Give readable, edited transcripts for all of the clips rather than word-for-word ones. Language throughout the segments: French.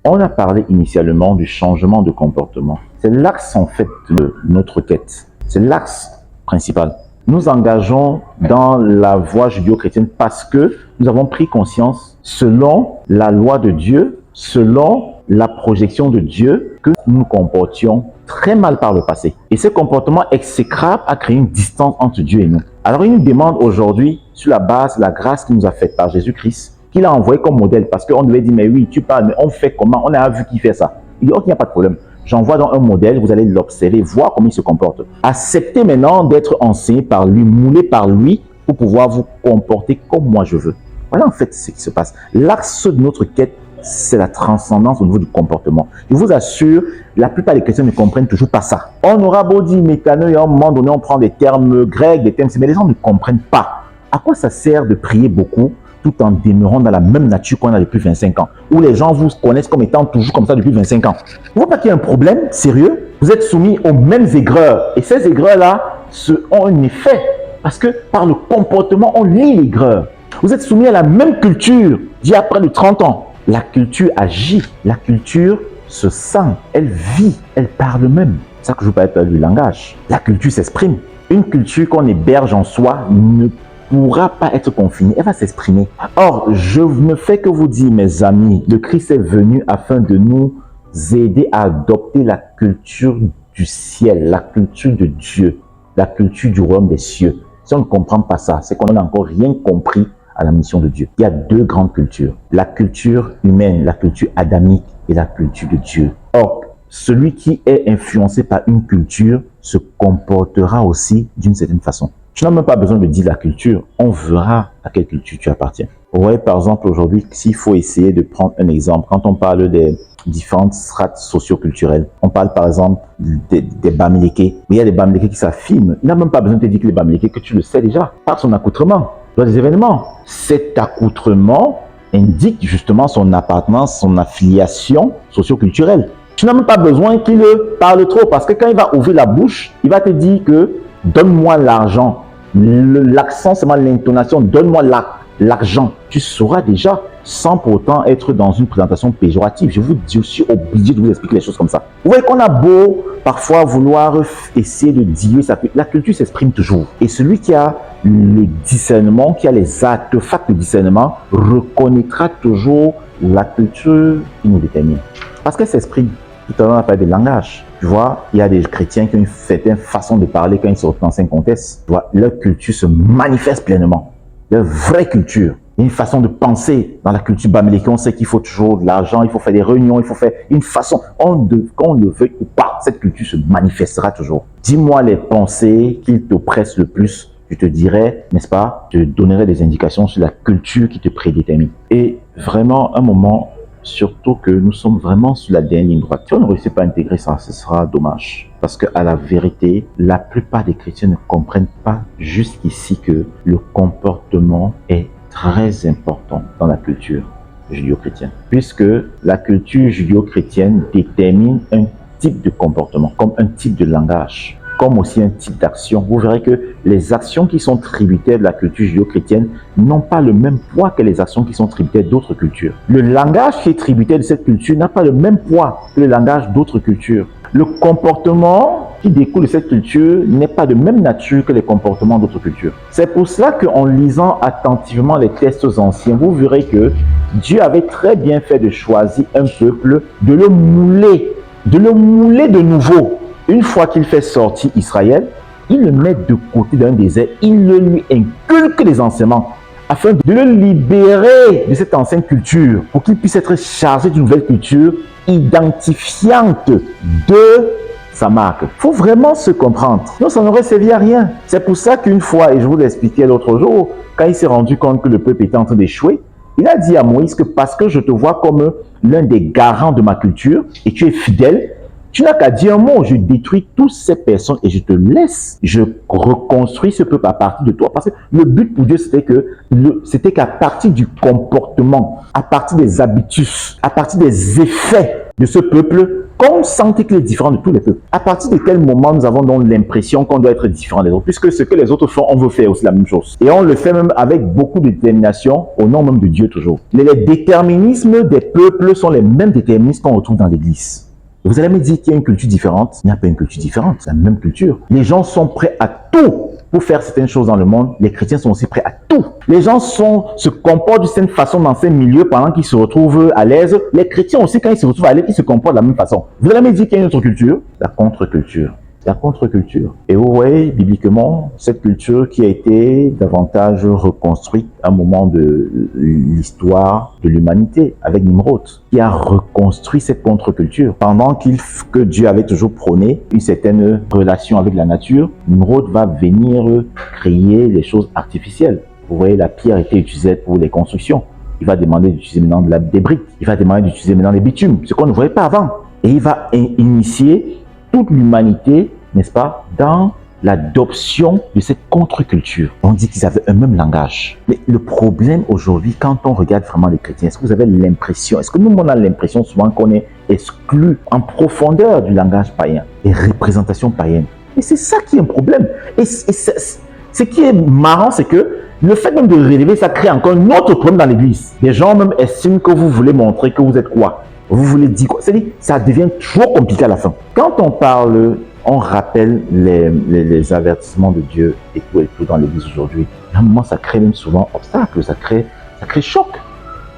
On a parlé initialement du changement de comportement. C'est l'axe en fait de notre quête. C'est l'axe principal. Nous engageons dans la voie judéo-chrétienne parce que nous avons pris conscience, selon la loi de Dieu, selon la projection de Dieu, que nous nous comportions très mal par le passé. Et ce comportement exécrable a créé une distance entre Dieu et nous. Alors il nous demande aujourd'hui, sur la base de la grâce qu'il nous a faite par Jésus-Christ, qu'il a envoyé comme modèle, parce qu'on devait dire, mais oui, tu parles, mais on fait comment? On a vu qui fait ça. Il dit, ok, il n'y a pas de problème. J'envoie donc un modèle, vous allez l'observer, voir comment il se comporte. Acceptez maintenant d'être enseigné par lui, moulé par lui, pour pouvoir vous comporter comme moi je veux. Voilà en fait ce qui se passe. L'axe de notre quête, c'est la transcendance au niveau du comportement. Je vous assure, la plupart des chrétiens ne comprennent toujours pas ça. On aura beau dire mécano et à un moment donné, on prend des termes grecs, des termes, mais les gens ne comprennent pas. À quoi ça sert de prier beaucoup tout en demeurant dans la même nature qu'on a depuis 25 ans, où les gens vous connaissent comme étant toujours comme ça depuis 25 ans. Vous ne voyez pas qu'il y a un problème sérieux? Vous êtes soumis aux mêmes aigreurs, et ces aigreurs-là ont un effet, parce que par le comportement, on lit l'aigreur. Vous êtes soumis à la même culture d'il y a près de 30 ans. La culture agit, la culture se sent, elle vit, elle parle même. C'est ça que je vous parle du langage. La culture s'exprime. Une culture qu'on héberge en soi ne pourra pas être confinée, elle va s'exprimer. Or, je ne fais que vous dire, mes amis, le Christ est venu afin de nous aider à adopter la culture du ciel, la culture de Dieu, la culture du royaume des cieux. Si on ne comprend pas ça, c'est qu'on n'a encore rien compris à la mission de Dieu. Il y a deux grandes cultures, la culture humaine, la culture adamique et la culture de Dieu. Or, celui qui est influencé par une culture se comportera aussi d'une certaine façon. Tu n'as même pas besoin de dire la culture, on verra à quelle culture tu appartiens. Vous voyez par exemple aujourd'hui, s'il faut essayer de prendre un exemple, quand on parle des différentes strates socio-culturelles, on parle par exemple des Bamileke, mais il y a des Bamileke qui s'affirment, il n'a même pas besoin de te dire que les Bamileke, que tu le sais déjà, par son accoutrement, lors des événements. Cet accoutrement indique justement son appartenance, son affiliation socio-culturelle. Tu n'as même pas besoin qu'il parle trop, parce que quand il va ouvrir la bouche, il va te dire que donne-moi l'argent. L'accent, c'est l'intonation, donne-moi l'argent. Tu sauras déjà, sans pour autant être dans une présentation péjorative. Je suis obligé de vous expliquer les choses comme ça. Vous voyez qu'on a beau parfois vouloir essayer de diluer sa culture, la culture s'exprime toujours. Et celui qui a le discernement, qui a les artefacts de discernement, reconnaîtra toujours la culture qui nous détermine. Parce qu'elle s'exprime. Tout à l'heure, on a parlé de langage. Tu vois, il y a des chrétiens qui ont une certaine façon de parler quand ils sont dans un contexte. Tu vois, leur culture se manifeste pleinement. Leur vraie culture. Il y a une façon de penser dans la culture bamileke. On sait qu'il faut toujours de l'argent, il faut faire des réunions, il faut faire une façon. Quand on le veut ou pas, cette culture se manifestera toujours. Dis-moi les pensées qui t'oppressent le plus. Je te dirai, n'est-ce pas, je te donnerai des indications sur la culture qui te prédétermine. Et vraiment, un moment, surtout que nous sommes vraiment sur la dernière ligne droite. Si on ne réussit pas à intégrer ça, ce sera dommage. Parce qu'à la vérité, la plupart des chrétiens ne comprennent pas jusqu'ici que le comportement est très important dans la culture judéo-chrétienne. Puisque la culture judéo-chrétienne détermine un type de comportement, comme un type de langage, comme aussi un type d'action. Vous verrez que les actions qui sont tributaires de la culture judéo-chrétienne n'ont pas le même poids que les actions qui sont tributaires d'autres cultures. Le langage qui est tributaire de cette culture n'a pas le même poids que le langage d'autres cultures. Le comportement qui découle de cette culture n'est pas de même nature que les comportements d'autres cultures. C'est pour cela qu'en lisant attentivement les textes anciens, vous verrez que Dieu avait très bien fait de choisir un peuple, de le mouler de nouveau. Une fois qu'il fait sortir Israël, il le met de côté d'un désert, il le lui inculque des enseignements afin de le libérer de cette ancienne culture pour qu'il puisse être chargé d'une nouvelle culture identifiante de sa marque. Il faut vraiment se comprendre. Sinon, ça n'aurait servi à rien. C'est pour ça qu'une fois, et je vous l'expliquais l'autre jour, quand il s'est rendu compte que le peuple était en train d'échouer, il a dit à Moïse que parce que je te vois comme l'un des garants de ma culture et tu es fidèle, tu n'as qu'à dire un mot, je détruis toutes ces personnes et je te laisse. Je reconstruis ce peuple à partir de toi. Parce que le but pour Dieu, c'était qu'à partir du comportement, à partir des habitus, à partir des effets de ce peuple qu'on sentait qu'il est différent de tous les peuples. À partir de quel moment nous avons donc l'impression qu'on doit être différent des autres, puisque ce que les autres font, on veut faire aussi la même chose. Et on le fait même avec beaucoup de détermination, au nom même de Dieu toujours. Les déterminismes des peuples sont les mêmes déterminismes qu'on retrouve dans l'Église. Vous allez me dire qu'il y a une culture différente. Il n'y a pas une culture différente, c'est la même culture. Les gens sont prêts à tout pour faire certaines choses dans le monde. Les chrétiens sont aussi prêts à tout. Les gens se comportent d'une certaine façon dans ces milieux pendant qu'ils se retrouvent à l'aise. Les chrétiens aussi, quand ils se retrouvent à l'aise, ils se comportent de la même façon. Vous allez me dire qu'il y a une autre culture? La contre-culture. La contre-culture. Et vous voyez, bibliquement, cette culture qui a été davantage reconstruite à un moment de l'histoire de l'humanité avec Nimrod, qui a reconstruit cette contre-culture. Pendant que Dieu avait toujours prôné une certaine relation avec la nature, Nimrod va venir créer les choses artificielles. Vous voyez, la pierre était utilisée pour les constructions. Il va demander d'utiliser maintenant des briques. Il va demander d'utiliser maintenant des bitumes, ce qu'on ne voyait pas avant. Et il va initier toute l'humanité, n'est-ce pas, dans l'adoption de cette contre-culture. On dit qu'ils avaient un même langage. Mais le problème aujourd'hui, quand on regarde vraiment les chrétiens, est-ce que vous avez l'impression, est-ce que nous, on a l'impression souvent qu'on est exclu en profondeur du langage païen, des représentations païennes? Et c'est ça qui est un problème. Et ce qui est marrant, c'est que le fait même de relever, ça crée encore un autre problème dans l'église. Les gens même estiment que vous voulez montrer que vous êtes quoi? Vous voulez dire quoi? C'est-à-dire, ça devient trop compliqué à la fin. Quand on parle, on rappelle les avertissements de Dieu et tout dans l'église aujourd'hui. À un moment, ça crée même souvent obstacle, ça crée choc,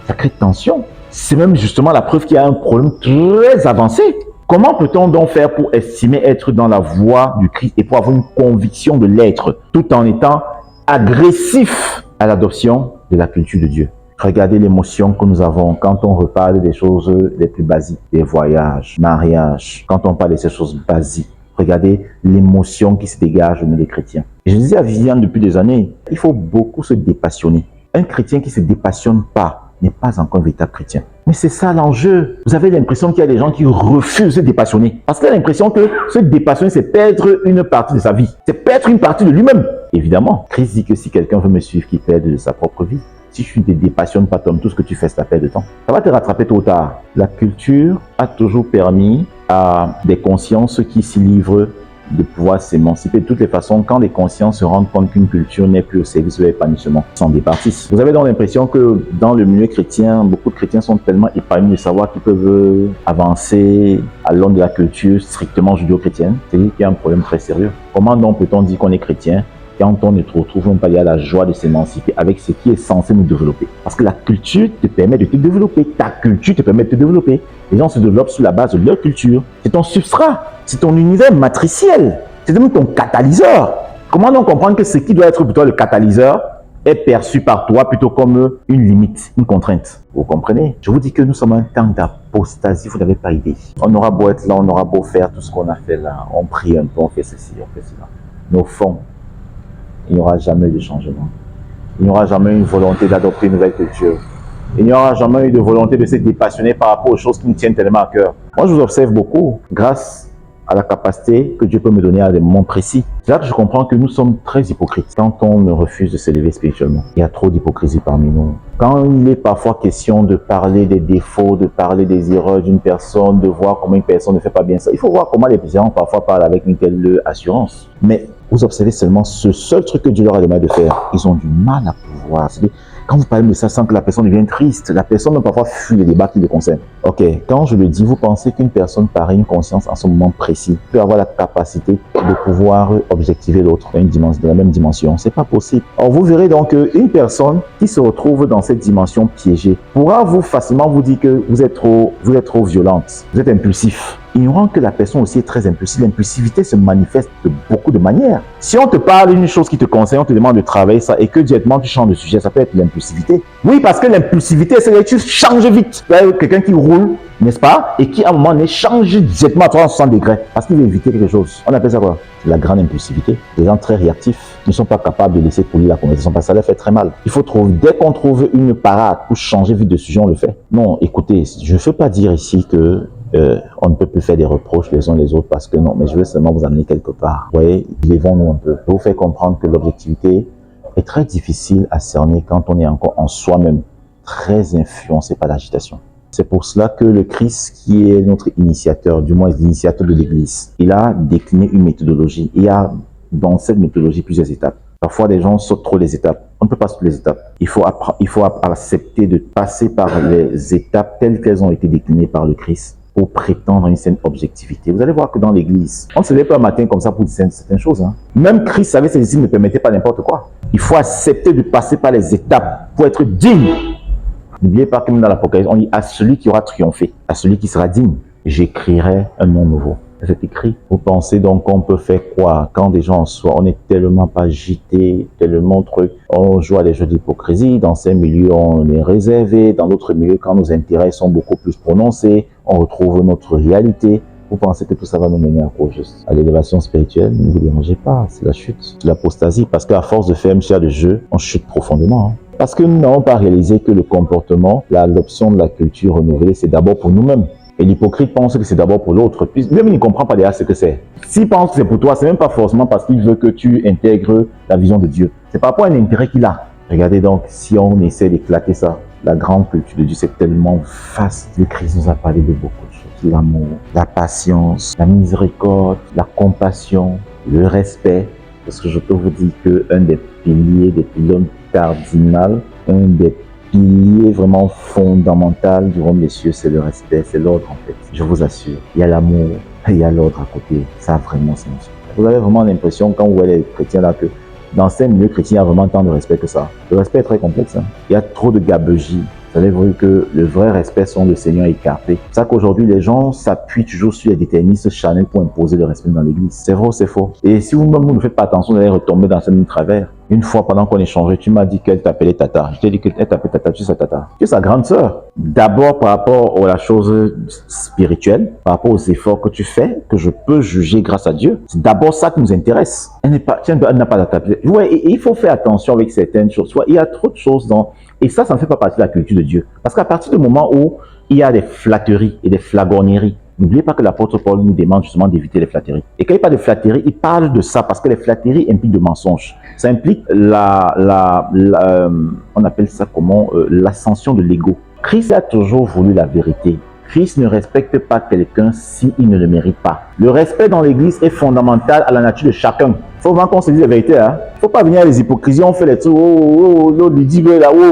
ça crée tension. C'est même justement la preuve qu'il y a un problème très avancé. Comment peut-on donc faire pour estimer être dans la voie du Christ et pour avoir une conviction de l'être, tout en étant agressif à l'adoption de la culture de Dieu? Regardez l'émotion que nous avons quand on reparle des choses les plus basiques, des voyages, mariages, quand on parle de ces choses basiques. Regardez l'émotion qui se dégage au milieu des chrétiens. Je disais à Viviane depuis des années, il faut beaucoup se dépassionner. Un chrétien qui ne se dépassionne pas n'est pas encore un véritable chrétien. Mais c'est ça l'enjeu. Vous avez l'impression qu'il y a des gens qui refusent de se dépassionner. Parce qu'il a l'impression que se dépassionner, c'est perdre une partie de sa vie. C'est perdre une partie de lui-même. Évidemment, Christ dit que si quelqu'un veut me suivre, qu'il perde sa propre vie. Si tu ne te dépassionnes pas, Tom, tout ce que tu fais, c'est la perte de temps. Ça va te rattraper tôt ou tard. La culture a toujours permis à des consciences qui s'y livrent de pouvoir s'émanciper. De toutes les façons, quand les consciences se rendent compte qu'une culture n'est plus au service de l'épanouissement, ils s'en départissent. Vous avez donc l'impression que dans le milieu chrétien, beaucoup de chrétiens sont tellement épanouis de savoir qu'ils peuvent avancer à l'aune de la culture strictement judéo-chrétienne. C'est-à-dire qu'il y a un problème très sérieux. Comment donc peut-on dire qu'on est chrétien quand on ne retrouve même pas la joie de s'émanciper avec ce qui est censé nous développer? Parce que la culture te permet de te développer. Ta culture te permet de te développer. Les gens se développent sur la base de leur culture. C'est ton substrat. C'est ton univers matriciel. C'est même ton catalyseur. Comment donc comprendre que ce qui doit être pour toi le catalyseur est perçu par toi plutôt comme une limite, une contrainte? Vous comprenez? Je vous dis que nous sommes un temps d'apostasie, vous n'avez pas idée. On aura beau être là, on aura beau faire tout ce qu'on a fait là. On prie un peu, on fait ceci, on fait cela. Mais au fond, il n'y aura jamais de changement. Il n'y aura jamais une volonté d'adopter une nouvelle culture. Il n'y aura jamais eu de volonté de se dépassionner par rapport aux choses qui nous tiennent tellement à cœur. Moi, je vous observe beaucoup grâce à la capacité que Dieu peut me donner à des moments précis. C'est là que je comprends que nous sommes très hypocrites quand on refuse de s'élever spirituellement. Il y a trop d'hypocrisie parmi nous. Quand il est parfois question de parler des défauts, de parler des erreurs d'une personne, de voir comment une personne ne fait pas bien ça, il faut voir comment les gens parfois parlent avec une telle assurance. Mais vous observez seulement ce seul truc que Dieu leur a demandé de faire. Ils ont du mal à pouvoir. Quand vous parlez de ça sans que la personne devienne triste, la personne même parfois fuit les débats qui le concernent. Ok, quand je le dis, vous pensez qu'une personne pareille, une conscience en ce moment précis, peut avoir la capacité de pouvoir objectiver l'autre dans la même dimension? C'est pas possible. Alors vous verrez donc une personne qui se retrouve dans cette dimension piégée pourra facilement vous dire que vous êtes trop violente, vous êtes impulsif. Ignorant que la personne aussi est très impulsive. L'impulsivité se manifeste de beaucoup de manières. Si on te parle d'une chose qui te concerne, on te demande de travailler ça et que directement tu changes de sujet, ça peut être l'impulsivité. Oui, parce que l'impulsivité, c'est que tu changes vite. Tu as quelqu'un qui roule, n'est-ce pas? Et qui à un moment donné change directement à 360 degrés parce qu'il veut éviter quelque chose. On appelle ça quoi? La grande impulsivité. Les gens très réactifs ne sont pas capables de laisser couler la conversation parce que ça leur fait très mal. Il faut trouver, dès qu'on trouve une parade pour changer vite de sujet, on le fait. Non, écoutez, je ne veux pas dire ici que on ne peut plus faire des reproches les uns les autres parce que non, mais je veux seulement vous amener quelque part. Vous voyez, élevons-nous un peu. Je vous faire comprendre que l'objectivité est très difficile à cerner quand on est encore en soi-même très influencé par l'agitation. C'est pour cela que le Christ, qui est notre initiateur, du moins l'initiateur de l'Église, il a décliné une méthodologie. Il y a dans cette méthodologie plusieurs étapes. Parfois, les gens sautent trop les étapes. On ne peut pas sauter les étapes. Il faut accepter de passer par les étapes telles qu'elles ont été déclinées par le Christ pour prétendre à une certaine objectivité. Vous allez voir que dans l'Église, on ne se lève pas un matin comme ça pour dire certaines choses. Même Christ savait que ses disciples ne permettaient pas n'importe quoi. Il faut accepter de passer par les étapes pour être digne. N'oubliez pas que même dans l'Apocalypse, on dit à celui qui aura triomphé, à celui qui sera digne, j'écrirai un nom nouveau. C'est écrit. Vous pensez donc qu'on peut faire quoi quand des gens en soi, on n'est tellement pas gité, tellement truc. On joue à des jeux d'hypocrisie. Dans ces milieux, on est réservé. Dans d'autres milieux, quand nos intérêts sont beaucoup plus prononcés, on retrouve notre réalité. Vous pensez que tout ça va nous mener à quoi juste? À l'élévation spirituelle? Ne vous dérangez pas, c'est la chute, c'est l'apostasie. Parce qu'à force de faire un de jeu, on chute profondément. Parce que nous n'avons pas réalisé que le comportement, l'adoption de la culture renouvelée, c'est d'abord pour nous-mêmes. Et l'hypocrite pense que c'est d'abord pour l'autre. Puis même il ne comprend pas déjà ce que c'est. S'il pense que c'est pour toi, c'est même pas forcément parce qu'il veut que tu intègres la vision de Dieu. C'est par rapport à un intérêt qu'il a. Regardez donc, si on essaie d'éclater ça, la grande culture de Dieu, c'est tellement vaste. Le Christ nous a parlé de beaucoup de choses. L'amour, la patience, la miséricorde, la compassion, le respect. Parce que je peux vous dire qu'un des piliers, des pylônes cardinaux, un des pilier vraiment fondamental du royaume des cieux, c'est le respect, c'est l'ordre en fait. Je vous assure, il y a l'amour et il y a l'ordre à côté. Ça vraiment, c'est monsieur. Vous avez vraiment l'impression quand vous voyez les chrétiens là que dans ces milieux chrétiens, il y a vraiment tant de respect que ça. Le respect est très complexe. Il y a trop de gabegie. Vous avez vu que le vrai respect sont le Seigneur écarté. C'est ça qu'aujourd'hui, les gens s'appuient toujours sur les déterministes charnels pour imposer le respect dans l'église. C'est vrai ou c'est faux? Et si vous-même, vous ne faites pas attention, vous allez retomber dans ce même travers. Une fois, pendant qu'on échangeait, tu m'as dit qu'elle t'appelait Tata. Je t'ai dit qu'elle t'appelait Tata. Tu sais sa Tata. Tu es sa grande sœur. D'abord, par rapport à la chose spirituelle, par rapport aux efforts que tu fais, que je peux juger grâce à Dieu. C'est d'abord ça qui nous intéresse. Elle n'a pas t'appeler. Ouais, et il faut faire attention avec certaines choses. Soit il y a trop de choses dans... Et ça ne fait pas partie de la culture de Dieu. Parce qu'à partir du moment où il y a des flatteries et des flagorneries, n'oubliez pas que l'apôtre Paul nous demande justement d'éviter les flatteries. Et quand il parle de flatteries, il parle de ça parce que les flatteries impliquent de mensonges. Ça implique on appelle ça comment, l'ascension de l'ego. Christ a toujours voulu la vérité. Christ ne respecte pas quelqu'un s'il ne le mérite pas. Le respect dans l'église est fondamental à la nature de chacun. Il faut vraiment qu'on se dise la vérité. Il ne faut pas venir à les hypocrisies, on fait les trucs, l'autre lui dit,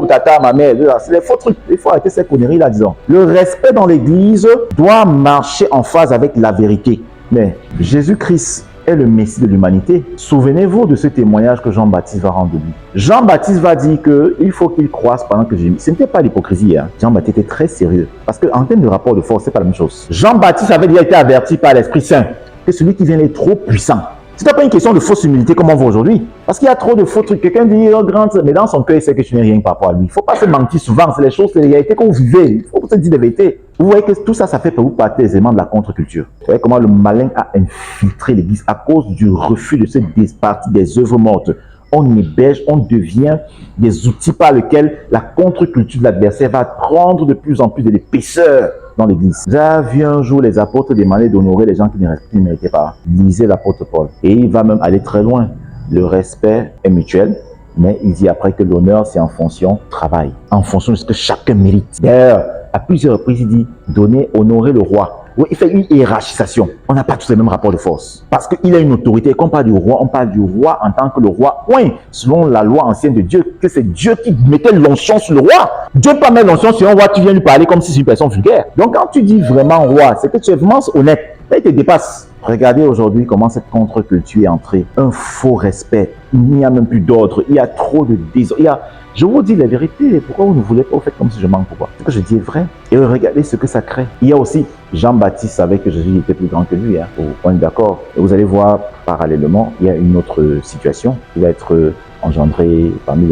tata, ma mère, c'est les faux trucs. Il faut arrêter ces conneries là, disons. Le respect dans l'église doit marcher en phase avec la vérité. Mais Jésus-Christ est le Messie de l'humanité. Souvenez-vous de ce témoignage que Jean-Baptiste va rendre de lui. Jean-Baptiste va dire qu'il faut qu'il croisse pendant que Jésus... Ce n'était pas l'hypocrisie. Jean-Baptiste était très sérieux. Parce qu'en termes de rapport de force, ce n'est pas la même chose. Jean-Baptiste avait déjà été averti par l'Esprit Saint que celui qui vient est trop puissant. Ce n'est pas une question de fausse humilité comme on voit aujourd'hui. Parce qu'il y a trop de faux trucs. Quelqu'un dit, oh, grand, mais dans son cœur, il sait que tu n'es rien par rapport à lui. Il ne faut pas se mentir souvent. C'est les choses, c'est les réalités qu'on vivait. Il faut se dire la vérité. Vous voyez que tout ça, ça fait pour vous partie des éléments de la contre-culture. Vous voyez comment le malin a infiltré l'église à cause du refus de se départir des œuvres mortes. On héberge, on devient des outils par lesquels la contre-culture de l'adversaire va prendre de plus en plus de l'épaisseur dans l'église. J'ai vu un jour les apôtres demander d'honorer les gens qui ne méritaient pas. Lisez l'apôtre Paul. Et il va même aller très loin. Le respect est mutuel, mais il dit après que l'honneur, c'est en fonction du travail, en fonction de ce que chacun mérite. D'ailleurs, à plusieurs reprises, il dit donner, honorer le roi. Oui, il fait une hiérarchisation. On n'a pas tous les mêmes rapports de force. Parce qu'il a une autorité. Quand on parle du roi, on parle du roi en tant que le roi. Oui, selon la loi ancienne de Dieu, que c'est Dieu qui mettait l'onction sur le roi. Dieu ne peut pas mettre l'onction sur un roi, tu viens lui parler comme si c'est une personne vulgaire. Donc quand tu dis vraiment roi, c'est que tu es vraiment honnête. Là, il te dépasse. Regardez aujourd'hui comment cette contre-culture est entrée. Un faux respect. Il n'y a même plus d'ordre. Il y a trop de désordre. Je vous dis la vérité. Pourquoi vous ne voulez pas? Vous faites comme si je manque. Pourquoi? Ce que je dis est vrai. Et regardez ce que ça crée. Il y a aussi Jean-Baptiste savait que Jésus était plus grand que lui. On est d'accord. Et vous allez voir parallèlement, il y a une autre situation qui va être engendrée parmi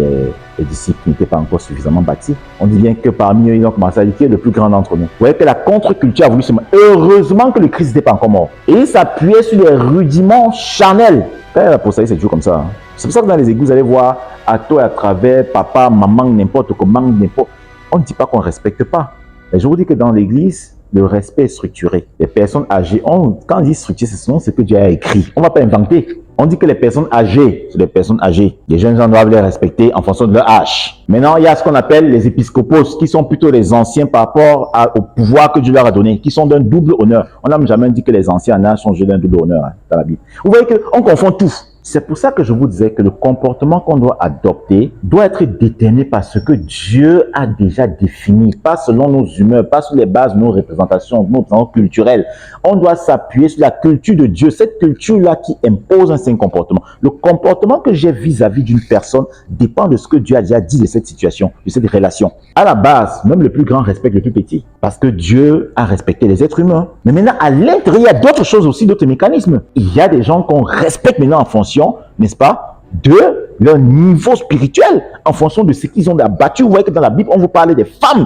les disciples qui n'étaient pas encore suffisamment bâtis. On dit bien que parmi eux, ils ont commencé à dire qui est le plus grand d'entre nous. Vous voyez que la contre-culture a voulu se mettre. Heureusement que le Christ n'était pas encore mort. Et il s'appuyait sur les rudiments charnels. La postérité, c'est toujours comme ça. C'est pour ça que dans les églises, vous allez voir à toi et à travers, papa, maman, n'importe comment, n'importe. On ne dit pas qu'on ne respecte pas. Mais je vous dis que dans l'église, Le respect est structuré. Les personnes âgées, quand on dit structuré, c'est ce que Dieu a écrit. On ne va pas inventer. On dit que les personnes âgées, c'est les personnes âgées. Les jeunes gens doivent les respecter en fonction de leur âge. Maintenant, il y a ce qu'on appelle les épiscopos, qui sont plutôt les anciens par rapport au pouvoir que Dieu leur a donné, qui sont d'un double honneur. On n'a jamais dit que les anciens en âge sont d'un double honneur dans la Bible. Vous voyez qu'on confond tout. C'est pour ça que je vous disais que le comportement qu'on doit adopter doit être déterminé par ce que Dieu a déjà défini, pas selon nos humeurs, pas sur les bases de nos représentations, de nos temps culturels. On doit s'appuyer sur la culture de Dieu, cette culture-là qui impose un certain comportement. Le comportement que j'ai vis-à-vis d'une personne dépend de ce que Dieu a déjà dit de cette situation, de cette relation. À la base, même le plus grand respecte le plus petit, parce que Dieu a respecté les êtres humains. Mais maintenant, à l'intérieur, il y a d'autres choses aussi, d'autres mécanismes. Il y a des gens qu'on respecte maintenant en fonction, n'est-ce pas, de leur niveau spirituel, en fonction de ce qu'ils ont abattu. Vous voyez que dans la Bible, on vous parle des femmes,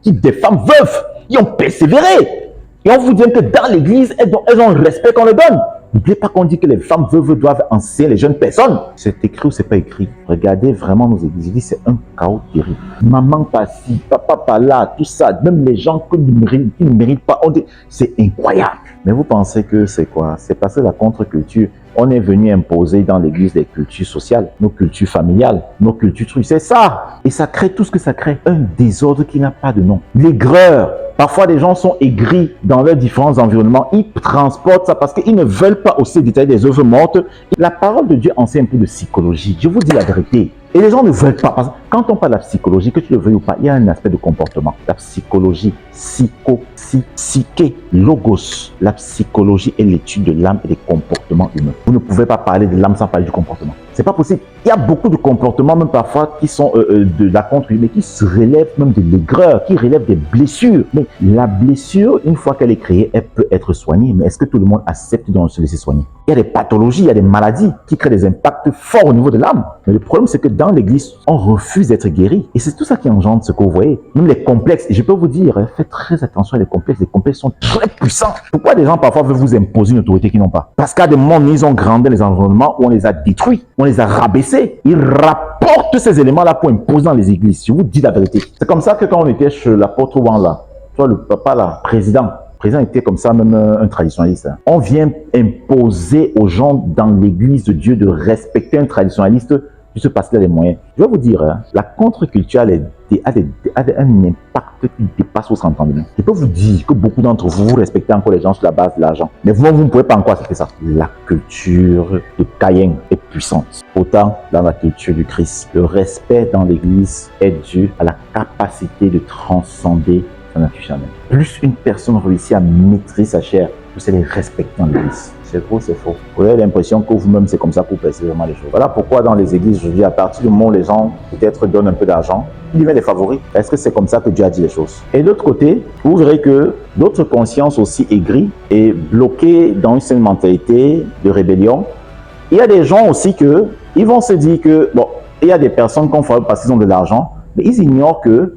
des femmes veuves, qui ont persévéré. Et on vous dit que dans l'église, elles ont le respect qu'on leur donne. N'oubliez pas qu'on dit que les femmes veuves doivent enseigner les jeunes personnes. C'est écrit ou c'est pas écrit. Regardez vraiment nos églises, c'est un chaos terrible. Maman par-ci, papa par-là, tout ça, même les gens qui ne méritent pas, on dit, c'est incroyable. Mais vous pensez que c'est quoi? C'est parce que la contre-culture, on est venu imposer dans l'église des cultures sociales, nos cultures familiales, nos cultures trucs. C'est ça. Et ça crée tout ce que ça crée. Un désordre qui n'a pas de nom. L'aigreur. Parfois, les gens sont aigris dans leurs différents environnements. Ils transportent ça parce qu'ils ne veulent pas aussi détailler des œuvres mortes. La parole de Dieu enseigne un peu de psychologie. Je vous dis la vérité. Et les gens ne veulent pas. Parce que quand on parle de la psychologie, que tu le veuilles ou pas, il y a un aspect de comportement. La psychologie, psyché, logos. La psychologie est l'étude de l'âme et des comportements humains. Vous ne pouvez pas parler de l'âme sans parler du comportement. C'est pas possible. Il y a beaucoup de comportements, même parfois, qui sont de la contre-humaine, qui se relèvent même de l'aigreur, qui relèvent des blessures. Mais la blessure, une fois qu'elle est créée, elle peut être soignée. Mais est-ce que tout le monde accepte de se laisser soigner? Il y a des pathologies, il y a des maladies qui créent des impacts forts au niveau de l'âme. Mais le problème, c'est que dans l'église, on refuse d'être guéri. Et c'est tout ça qui engendre ce que vous voyez. Même les complexes. Et je peux vous dire, faites très attention à les complexes. Les complexes sont très puissants. Pourquoi des gens parfois veulent vous imposer une autorité qu'ils n'ont pas? Parce qu'à des moments, ils ont grandi dans les environnements où on les a détruits, on les a rabaissés. Ils rapportent ces éléments-là pour imposer dans les églises. Je vous dis la vérité. C'est comme ça que quand on était chez l'apôtre Wang là, toi le papa là, président était comme ça, même un traditionnaliste. On vient imposer aux gens dans l'église de Dieu de respecter un traditionnaliste juste parce qu'il a les moyens. Je vais vous dire, la contre-culture a un impact qui dépasse votre entendement. Je peux vous dire que beaucoup d'entre vous, vous respectez encore les gens sur la base de l'argent. Mais vous ne pouvez pas encore accepter ça. La culture de Caïn est puissante. Autant dans la culture du Christ, le respect dans l'église est dû à la capacité de transcender sa nature charnelle. Plus une personne réussit à maîtriser sa chair, plus elle est respectée dans l'église. C'est faux, c'est faux. Vous avez l'impression que vous-même, c'est comme ça que vous percevez vraiment les choses. Voilà pourquoi dans les églises, je dis, à partir du moment où les gens peut-être donnent un peu d'argent, ils deviennent les favoris. Est-ce que c'est comme ça que Dieu a dit les choses? Et de l'autre côté, vous verrez que d'autres consciences aussi aigries et bloquées dans une certaine mentalité de rébellion. Il y a des gens aussi que, ils vont se dire que, bon, il y a des personnes qu'on fait parce qu'ils ont de l'argent, mais ils ignorent que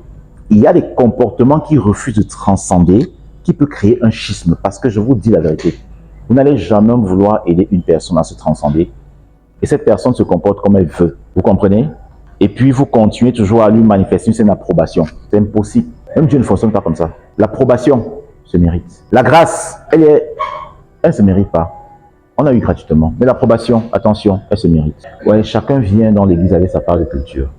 il y a des comportements qui refusent de transcender, qui peut créer un schisme. Parce que je vous dis la vérité, vous n'allez jamais vouloir aider une personne à se transcender. Et cette personne se comporte comme elle veut. Vous comprenez? Et puis vous continuez toujours à lui manifester une approbation. C'est impossible. Même Dieu ne fonctionne pas comme ça. L'approbation se mérite. La grâce, elle ne se mérite pas. On a eu gratuitement. Mais l'approbation, attention, elle se mérite. Ouais, chacun vient dans l'église avec sa part de culture.